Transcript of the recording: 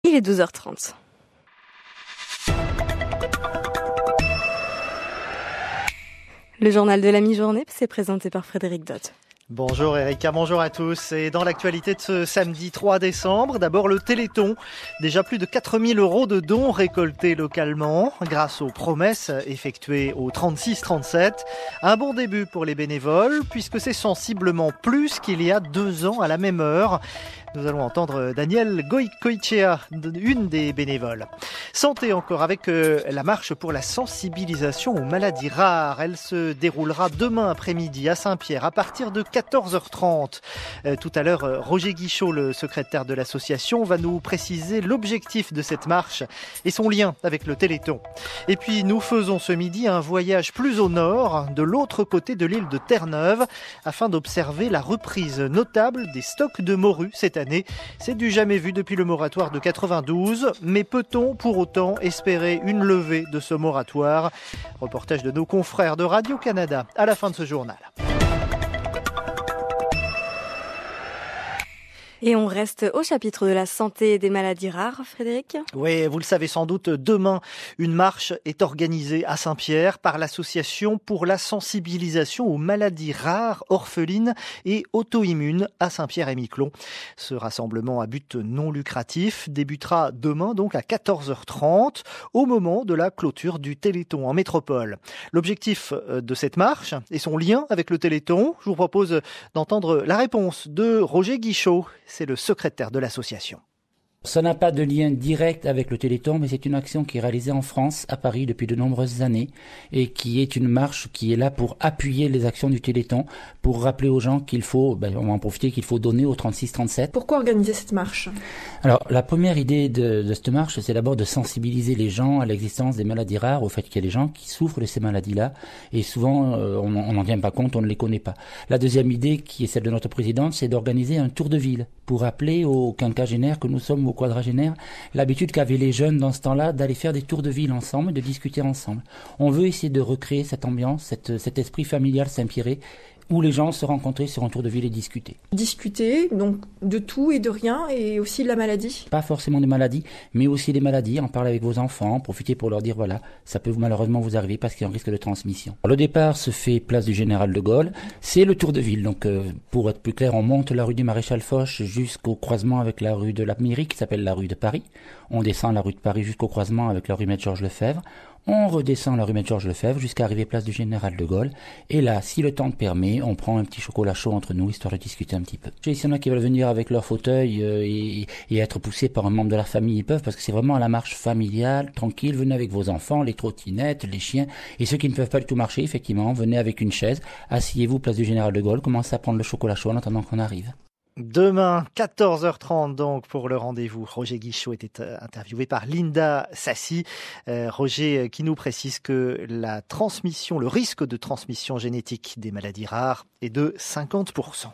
Il est 12h30. Le journal de la mi-journée, c'est présenté par Frédéric Dott. Bonjour Erika, bonjour à tous. Et dans l'actualité de ce samedi 3 décembre, d'abord le Téléthon. Déjà plus de 4 000 € de dons récoltés localement grâce aux promesses effectuées au 36-37. Un bon début pour les bénévoles puisque c'est sensiblement plus qu'il y a 2 ans à la même heure. Nous allons entendre Danielle Goicoechea, une des bénévoles. Santé encore avec la marche pour la sensibilisation aux maladies rares. Elle se déroulera demain après-midi à Saint-Pierre à partir de 14h30. Tout à l'heure, Roger Guichaud, le secrétaire de l'association, va nous préciser l'objectif de cette marche et son lien avec le Téléthon. Et puis nous faisons ce midi un voyage plus au nord, de l'autre côté de l'île de Terre-Neuve, afin d'observer la reprise notable des stocks de morue cette année. C'est du jamais vu depuis le moratoire de 92, mais peut-on pour autant espérer une levée de ce moratoire? Reportage de nos confrères de Radio-Canada à la fin de ce journal. Et on reste au chapitre de la santé et des maladies rares, Frédéric. Oui, vous le savez sans doute, demain, une marche est organisée à Saint-Pierre par l'association pour la sensibilisation aux maladies rares, orphelines et auto-immunes à Saint-Pierre-et-Miquelon. Ce rassemblement à but non lucratif débutera demain donc à 14h30 au moment de la clôture du Téléthon en métropole. L'objectif de cette marche et son lien avec le Téléthon, je vous propose d'entendre la réponse de Roger Guichaud. C'est le secrétaire de l'association. Ça n'a pas de lien direct avec le Téléthon, mais c'est une action qui est réalisée en France, à Paris, depuis de nombreuses années, et qui est une marche qui est là pour appuyer les actions du Téléthon, pour rappeler aux gens qu'il faut, on va en profiter, qu'il faut donner au 36-37. Pourquoi organiser cette marche ? Alors, la première idée de cette marche, c'est d'abord de sensibiliser les gens à l'existence des maladies rares, au fait qu'il y a des gens qui souffrent de ces maladies-là, et souvent, on n'en tient pas compte, on ne les connaît pas. La deuxième idée, qui est celle de notre présidente, c'est d'organiser un tour de ville, pour rappeler aux quinquagénaires que nous sommes, aux quadragénaires, l'habitude qu'avaient les jeunes dans ce temps-là d'aller faire des tours de ville ensemble, de discuter ensemble. On veut essayer de recréer cette ambiance, cet esprit familial Saint-Pierre, où les gens se rencontraient sur un tour de ville et discutaient. Discuter, donc de tout et de rien, et aussi de la maladie. Pas forcément des maladies, mais aussi des maladies. En parler avec vos enfants, profiter pour leur dire voilà, ça peut malheureusement vous arriver parce qu'il y a un risque de transmission. Le départ se fait place du Général de Gaulle. C'est le tour de ville. Donc pour être plus clair, on monte la rue du Maréchal Foch jusqu'au croisement avec la rue de la Mairie qui s'appelle la rue de Paris. On descend la rue de Paris jusqu'au croisement avec la rue Maître Georges Lefebvre. On redescend la rue Maître Georges Lefebvre jusqu'à arriver place du Général de Gaulle. Et là, si le temps le permet, on prend un petit chocolat chaud entre nous, histoire de discuter un petit peu. S'il y en a qui veulent venir avec leur fauteuil et être poussés par un membre de la famille, ils peuvent, parce que c'est vraiment à la marche familiale, tranquille. Venez avec vos enfants, les trottinettes, les chiens. Et ceux qui ne peuvent pas du tout marcher, effectivement, venez avec une chaise, asseyez-vous place du Général de Gaulle, commencez à prendre le chocolat chaud en attendant qu'on arrive. Demain, 14h30 donc pour le rendez-vous. Roger Guichaud était interviewé par Linda Sassi. Roger qui nous précise que le risque de transmission génétique des maladies rares est de 50%.